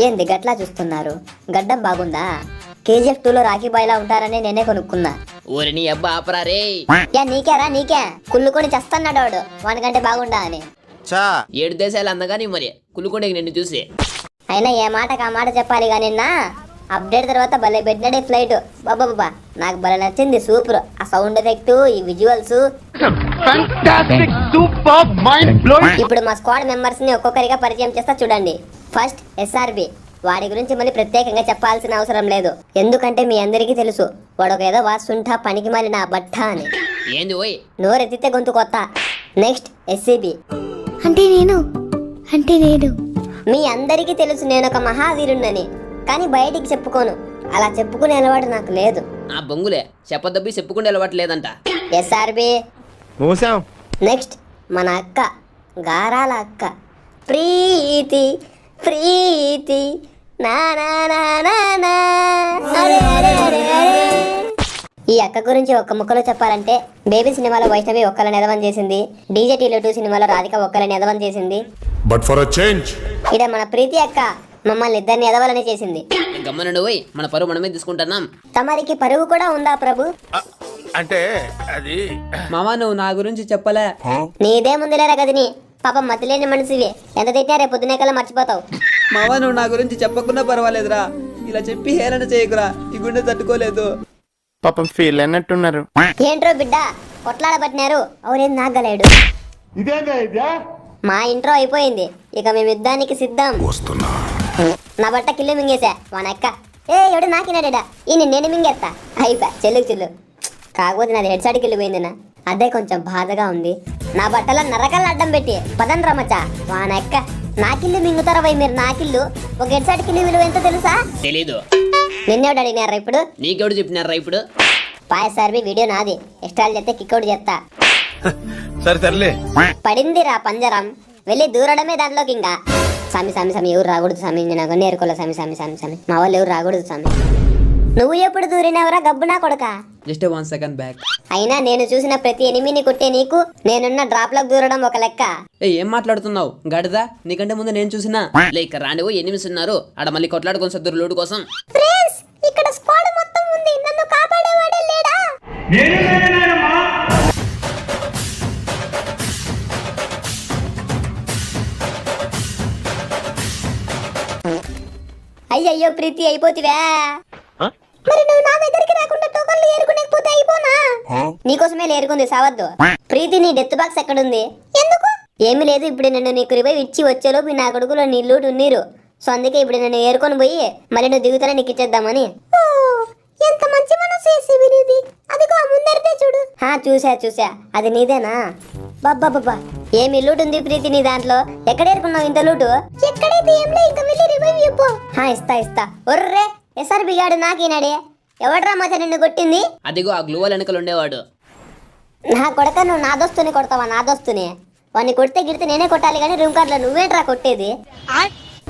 ఏంది గట్లా చూస్తున్నారు? గడ్డం బాగుందా? KGF 2లో రాఖీ బాయ్లా ఉంటారని నేనే కొనుక్కున్నా. ఊరి నీ అబ్బా ఆపరా రే. యా నీకేరా నీకే కుళ్ళుకొని చస్తున్నాడు వాడు వానికంటే బాగుండా అని. 7 దేశాలు అందగాని మరి కులుకుండే నిన్ను చూసి. అయినా ఏ మాటకు ఆ మాట చెప్పాలి కానీ నిన్న అప్డేట్ తర్వాత భలే పెట్టినాడే ఫ్లైట్. బాబా నాకు భలే నచ్చింది. సూపర్. ఆ సౌండ్ ఎఫెక్ట్, ఈ విజువల్స్. ఇప్పుడు మా స్క్వాడ్ మెంబర్స్ ని ఒక్కొక్కరిగా పరిచయం చేస్తా చూడండి. First SRB. వాడి గురించి మళ్ళీ ప్రత్యేకంగా చెప్పాల్సిన అవసరం లేదు, ఎందుకంటే మీ అందరికీ తెలుసు వాడొక ఏదో వాస్తుంటా పనికి మళ్ళీ నా బట్ట అని. ఏంది ఓయ్ నోరెత్తితే గొంతు కొత్త. Next SCB. అంటే నేను మీ అందరికీ తెలుసు నేను ఒక మహావీరుణ్ణని, కానీ బయటికి చెప్పుకోను. అలా చెప్పుకునే అలవాటు నాకు లేదు. ఆ బొంగులే చెప్పదబ్బి చెప్పుకుంటే అలవాట్లేదంట. SRB. నెక్స్ట్ మన అక్క, గారాల అక్క ప్రీతి. ప్రీతి నా నా నా నా నా. అరే అరే అరే అరే. ఈ అక్క గురించి ఒక్క ముక్కలో చెప్పాలంటే బేబీ సినిమాలో వైష్ణవి ఒక్కలని ఎదవం చేసింది, DJTలో 2 సినిమాలో రాధిక ఒక్కలని ఎదవం చేసింది. బట్ ఫర్ అ చేంజ్ ఇడ మన ప్రీతి అక్క మమ్మల్ని ఇద్దరిని ఎదవాలని చేసింది. గమ్మనుండి పోయి మన పరువు మనమే తీసుకుంటున్నాం. తమరికి పరువు కూడా ఉందా ప్రభు? అంటే అది మామా నువ్వు నా గురించి చెప్పలే. నీదేముందిలేరా గదిని, పాపం మతిలేని మనిషివి. ఎంత తిట్టినా రేపు పొద్దునే కల్లా మర్చిపోతావు. మామా నువ్వు నా గురించి చెప్పకుండా పర్వాలేదురా, ఇలా చెప్పి హేళన చేయకురా, ఈ గుండె తట్టుకోలేదు. పాపం ఫీల్ అన్నట్టున్నారు. ఏంట్రో బిడ్డ కొట్లాడబట్టినారు, అవునేం నాగలేడు. మా ఇంట్రో అయిపోయింది, ఇక మేము యుద్ధానికి సిద్ధం. నా బట్ట కిల్లు మింగేసా వానక్క. ఎవడు నాకినాడా ఈ నేను మింగేస్తా. అయిపోయా చెల్లుకు చెల్లు. కాకపోతే నాది హెడ్ సైడ్కి వెళ్ళిపోయిందినా, అదే కొంచెం బాధగా ఉంది. నా బట్టల నరకల్ని అడ్డం పెట్టి పదం రమచా వానక్క. నాకిల్లు మింగుతారా వై మీరు? నాకిల్లు ఒక హెడ్ సైడ్ కిల్లు విలువ ఎంతో తెలుసా? తెలీదు. నిన్నెవడు అడిగినారా ఇప్పుడు? నీకెవడు చెప్పినారా ఇప్పుడు? పాయసారి వీడియో నాది, ఎక్స్ట్రాలు చేస్తే కిక్అవుట్ చేస్తా. సరే పడిందిరా పంజరం, వెళ్ళి దూరడమే దాంట్లోకి. ఇంకా సామి సామి సామి ఎవరు రాకూడదు సామి, నేను నేర్కోలే సామి సామి సామి సామి, మా వాళ్ళు ఎవరు రాకూడదు సామి. నువ్వు ఎప్పుడు దూరినవరా గబ్బునా కొడక? Just 1 second back. అయినా నేను చూసిన ప్రతి ఎనిమిని కొట్టే నీకు నేనున్న డ్రాప్ లోకి దూరడం ఒక లెక్క. ఏం మాట్లాడుతున్నావు గడదా? నీకంటే ముందు నేను చూసినా. లేక రాండి ఓ 8 ఉన్నారు ఆడ మళ్ళీ కొట్లాడుకొని సద్దురు లోటు కోసం. ఫ్రెండ్స్ ఇక్కడ స్క్వాడ్ మొత్తం ఉంది, నన్ను కాపాడేవాడే లేడా? అయ్యయ్యో ప్రీతి అయిపోతివా? మరి నువ్వు నా దగ్గరికి రాకుండా టోకన్లు ఏరుకునేకపోతే అయిపోనా? నీకోసమే ఏరుకుంది సావద్దు. ప్రీతి నీ డెత్ బాక్స్ ఎక్కడుంది? ఎందుకు? ఏమీ లేదు, ఇప్పుడు నేను నీకు రివైవ్ ఇచ్చి వచ్చేలోపు నా కొడుకులో నీళ్ళు ఉన్నీరు. సో అందుకే ఇప్పుడు నేను ఏరుకొని పోయి మళ్ళీ నువ్వు దిగుతానే నీకు ఇచ్చేద్దామని. ఎంత మంచి మనసు చేసి అదిగో ముందరితే చూడు. చూసా అది నీదేనా? బాబ్బా ఏమి లూట్ ఉంది ప్రీతి నీ దాంట్లో? ఎక్కడ ఏరుకున్నావు ఇంత లూటు? ఎక్కడైతే ఏం లే, ఇంకా వెళ్ళి రివైవ్ ఇవ్వు. ఇస్తా. ఒర్రే SRB గాడు నాకినాడే. ఎవడ్రా మచ్చ నిన్ను కొట్టింది? అదిగో ఆ గ్లూవల్ వెనకలు ఉండేవాడు. నా కొడక నువ్వు నా దోస్తుని కొడతావా? నా దోస్తుని వాడిని కొడితే గిడితే నేనే కొట్టాలి కానీ రూమ్ కార్డులో నువ్వేంట్రా కొట్టేది?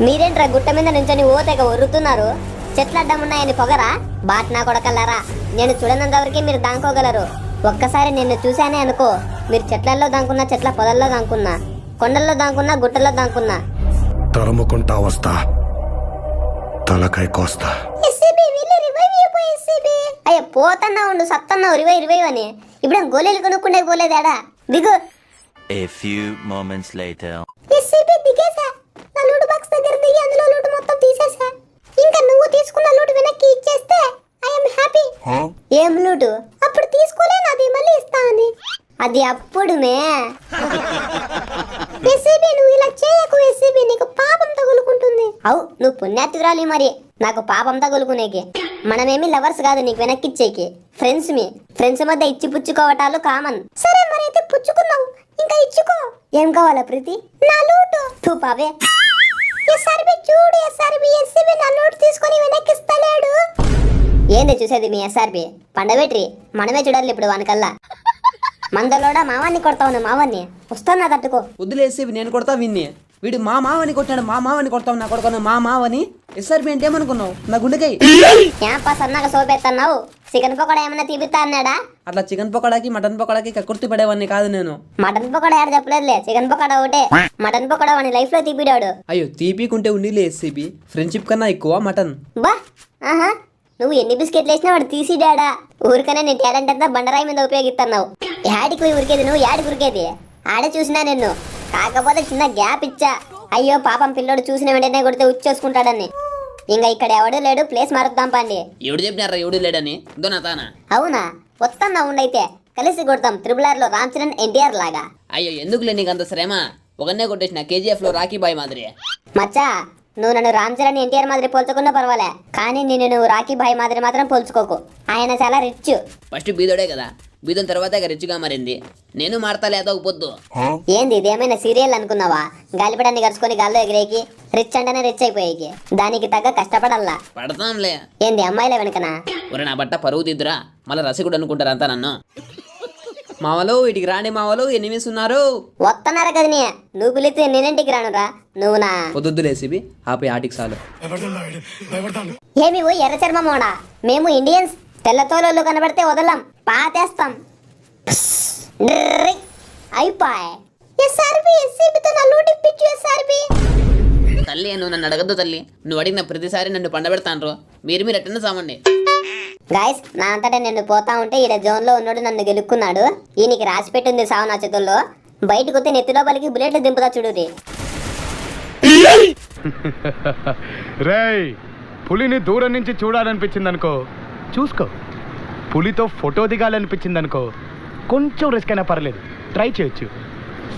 మీరేంట్రా గుట్ట మీద నుంచొని ఓతేగా ఒర్రుతున్నారు? చెట్లు అడ్డం ఉన్నాయని పొగరా? బాట్ నా కొడకల్లారా, నేను చూడనంత వరకే మీరు దాంకోగలరు. ఒక్కసారి నిన్ను చూశానే అనుకో, మీరు చెట్లల్లో దాంకున్నా, చెట్ల పొదల్లో దాంకున్నా, కొండల్లో దాంకున్నా, గుట్టల్లో దాంకున్నా తరుముకుంటా వస్తా, తలకాయ కోస్తా. అయ్యో పోతన్నా ఉండు, సత్తన్నా రివైవ్ అని. ఇప్పుడు గోళీలు కొనుక్కుండే పోలేదాడా? దిగు. A few moments later. దిగేసా. నా లూట్ బాక్స్ దగ్గర దిగి అందులో లూట్ మొత్తం తీసేసా. ఇంకా నువ్వు తీసుకున్న లూట్ వెనక్కి ఇచ్చేస్తే ఐ యామ్ హ్యాపీ. ఏం లూటు? అప్పుడు తీసుకోలేను, అది మళ్ళీ ఇస్తా అని. అది అప్పుడు నువ్వు ఇలా చేయకు SCB, నీకు పాపం తగులుకుంటుంది. అవు నువ్వు పుణ్యాత్తురాలి మరి నాకు పాపం తగులుకునేకి. మనమేమి లవర్స్ కాదు నీకు వెనక్కిచ్చేకి, ఫ్రెండ్స్ మధ్య ఇచ్చి పుచ్చుకోవటాలు కామన్. సరే మరైతే పుచ్చుకున్నావు, ఇంకా ఇచ్చుకో. ఏం కావాలా ప్రీతి? నా లూటు. తూ పావే. SRB చూడు, SCB నా లూట్ తీసుకొని వెనక్కిస్తలేడు. ఏంది చూసేది మీ SRB? పండబెట్రి మనమే చూడాలి ఇప్పుడు వానికల్లా. మందలోడా మావాన్ని కొడతావు, మావాన్ని వస్తాను నా తట్టుకో. వద్దులేసి నేను కొడతా విన్ని. వీడు మా మావని కొట్టాడు, మా మావని కొడతావు నా కొడుకును, మా మావని. SRB అంటే ఏమనుకున్నావు? నా గుండెకాయ సన్నగా సోపెత్తన్నావు. చికెన్ పకోడా ఏమన్నా తీపిస్తా అన్నాడా? అట్లా చికెన్ పకోడాకి మటన్ పకోడాకి కక్కుర్తి పడేవాడిని కాదు నేను. మటన్ పకోడా యాడ చెప్పలేదులే, చికెన్ పకోడా ఒకటే. మటన్ పకోడా వాని లైఫ్ లో తీపిడాడు. అయ్యో తీపికుంటే ఉండిలే ఎస్సీపీ, ఫ్రెండ్షిప్ కన్నా ఎక్కువ మటన్. బా ఆహా, నువ్వు ఎన్ని బిస్కెట్లు వేసినా వాడు తీసిడాడా? ఊరికనే నీ టాలెంట్ అంతా బండరాయి మీద ఉపయోగిస్తున్నావు. యాడికి పోయి ఉరికేది నువ్వు? యాడికి ఉరికేది? ఆడే చూసినా నిన్ను, కాకపోతే చిన్న గ్యాప్ ఇచ్చా. అయ్యో పాపం పిల్లోడు చూసిన వెంటనే కొడితే ఉచ్చేసుకుంటాడని. ఇంకా ఇక్కడ ఎవడూ లేడు, ప్లేస్ మారుద్దాం పండి. ఎవడు చెప్పినారా ఎవడు లేడని? దొనా తానా? అవునా? వస్తున్నా ఉండైతే కలిసి కొడతాం RRR లో రామ్ చరణ్ ఎన్టీఆర్ లాగా. అయ్యో ఎందుకులే నీకు అంత శ్రమ, ఒకనే కొట్టేసిన KGF లో రాకీ బాయ్ మాదిరి. మచ్చా, నువ్వు నన్ను రామ్ చరణ్ ఎన్టీఆర్ మాదిరి పోల్చుకున్నా పర్వాలే, కానీ నువ్వు రాకీ భాయ్ మాదిరి మాత్రం పోల్చుకోకు. ఆయన చాలా రిచ్. ఫస్ట్ బీదోడే కదా, బీదం తర్వాత రిచ్గా మారింది. నేను మారతా లేదా పొద్దు. ఏంది ఇదేమైనా సీరియల్ అనుకున్నావా? గాలిపడాన్ని గడుచుకొని గాల్లో ఎగిరేకి రిచ్ అంటేనే రిచ్ అయిపోయేకి, దానికి తగ్గ కష్టపడల్లా. పడతాంలే. ఏంది అమ్మాయిల వెనకనా? ఒరే నా బట్ట పరువు దిద్దురా, మళ్ళీ రసికుడు అనుకుంటారు అంతా నన్ను. మావలు ఇటుకి రాండి మావలు, ఎనిమిస్ ఉన్నారు. వస్తున్నారు కదనీ, నువ్వు పిలిస్తే నేనేంటికి రానురా? నువ్వు నా పొద్దుద్దులే ఎస్సీపీ, ఆపై ఆటికి చాలు. ఏమి ఓ ఎర్ర చర్మమోడా? మేము ఇండియన్స్, తెల్లతోలు కనబడితే వదలం, పాతేస్తాం. అయిపోయి తల్లి నువ్వు నన్ను అడగద్దు తల్లి, నువ్వు అడిగిన ప్రతిసారి నన్ను పండబెడతాను. మీరు ఎట్టన్నా సామండి. గాయస్, నా అంతటా నేను పోతా ఉంటే ఈడ జోన్ లో ఉన్నాడు నన్ను గెలుక్కున్నాడు. ఈయనకి రాసి పెట్టింది సావు నా చేతుల్లో. బయటకు వస్తే నెత్తిలో పలికి బుల్లెట్లు దింపుతా చూడురి. రేయ్, పులిని దూరం నుంచి చూడాలనిపించింది అనుకో, చూసుకో. పులితో ఫోటో దిగాలనిపించింది అనుకో, కొంచెం రిస్క్ అయినా పర్లేదు, ట్రై చేయొచ్చు.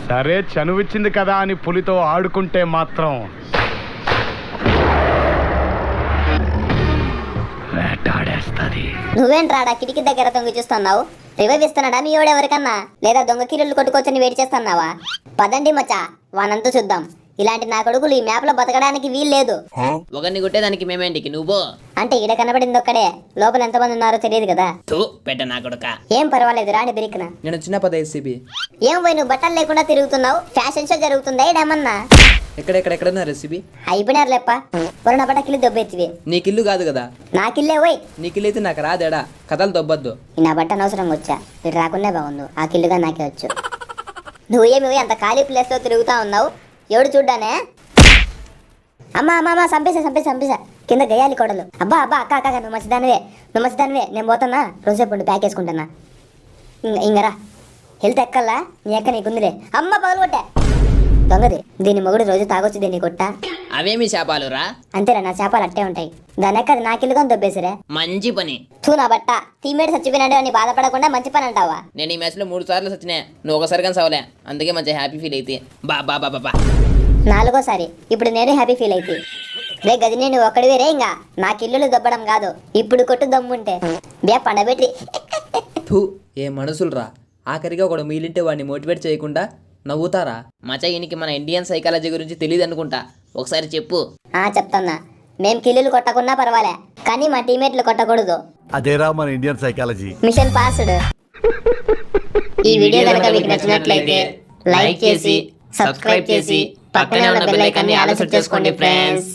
సరే చనువిచ్చింది కదా అని పులితో ఆడుకుంటే మాత్రం వేటాడేస్తుంది. నువ్వేంట్రాడా కిటికీ దగ్గర దొంగ చూస్తున్నావు? రివైవ్ ఇస్తున్నాడా మీ ఎవరెవరికన్నా, లేదా దొంగ కిల్లులు కొట్టుకొచ్చని వెయిట్ చేస్తున్నావా? పదండి మచ్చా, వానంతా చూద్దాం. ఇలాంటి నా కొడుకులు ఈ మ్యాప్ లో బతకడానికి వీల్లేదు. ఒకరిని కొట్టేదానికి మేమేంటికి నువ్వు అంటే ఈడ కనబడింది ఒక్కడే, లోపల ఎంతమంది ఉన్నారో తెలియదు కదా. పెట్ట నా కొడుక. ఏం పర్వాలేదు, రాని బిరికిన. నేను చిన్న పద ఎస్సీపీ. ఏం పోయి నువ్వు బట్టలు లేకుండా తిరుగుతున్నావు? ఫ్యాషన్ షో జరుగుతుందా ఈడేమన్నా? ఎక్కడున్నారు ఎస్సీపీ? అయిపోయినారు లేప్ప, పొరణ బట్ట కిల్లు దొబ్బెత్తివి. నీకిల్లు కాదు కదా, నాకిల్లే పోయి. నీకిల్లు అయితే నాకు రాదేడా, కథలు దొబ్బద్దు. నా బట్ట అనవసరంగా వచ్చా, ఇటు రాకుండా బాగుండు, ఆ కిల్లుగా నాకే వచ్చు. నువ్వు ఏమి పోయి అంత ఖాళీ ప్లేస్ లో తిరుగుతా ఉన్నావు? ఎవడు చూడ్డానే? అమ్మా అమ్మా చంపేసా కింద గయాలి కొడలు. అబ్బా అక్క నువ్వు మంచిదానివే, నేను పోతున్నా, రోజేపు ప్యాక్ వేసుకుంటున్నా. ఇంగరా హెల్త్ ఎక్కల్లా, నీ ఎక్క నీకుందిలే. అమ్మ పగలు కొట్టా దొంగది, దీని మొగుడు రోజు తాగొచ్చు, దీన్ని కొట్టా. అవేమి శాపాలురా? అంతేరా, నా చేపలు అట్టే ఉంటాయి. దాని ఎక్క నా కిల్లుగా దొబ్బేసిరే. మంచి పని. నా బట్ట టీమేట్ చచ్చిపోయినాడు అని బాధపడకుండా మంచి పని అంటావా? నేను ఈ మ్యాచ్ లో 3 సార్లు సచ్చినా, నువ్వు ఒకసారి కానీ సవలే, అందుకే మంచి హ్యాపీ ఫీల్ అయితే. బా 4గోసారి. ఇప్పుడు నేను హ్యాపీ ఫీల్ అయితే. రే గదిని, నువ్వు ఒక్కడివే రే. ఇంకా నా కిల్లులు దొబ్బడం కాదు, ఇప్పుడు కొట్టు దమ్ముంటే బే పండబెట్టి. ఏ మనుషులరా, ఆఖరిగా ఒకడు మిగిలింటే వాడిని మోటివేట్ చేయకుండా నవ్వుతారా? మచ ఈయనకి మన ఇండియన్ సైకాలజీ గురించి తెలియదు అనుకుంటా, ఒకసారి చెప్పు. చెప్తున్నా, మేం కిల్లులు కొట్టకున్నా పర్వాలే, కానీ మా టీమేట్లు కొట్టకూడదు. అదేరా మన ఇండియన్ సైకాలజీ. Mission passed. ఈ వీడియో కనుక మీకు నచ్చినట్లయితే లైక్ చేసి, సబ్స్క్రైబ్ చేసి, పక్కనే ఉన్న బెల్ ఐకాన్ని ఆల్ సెట్ చేసుకోండి ఫ్రెండ్స్.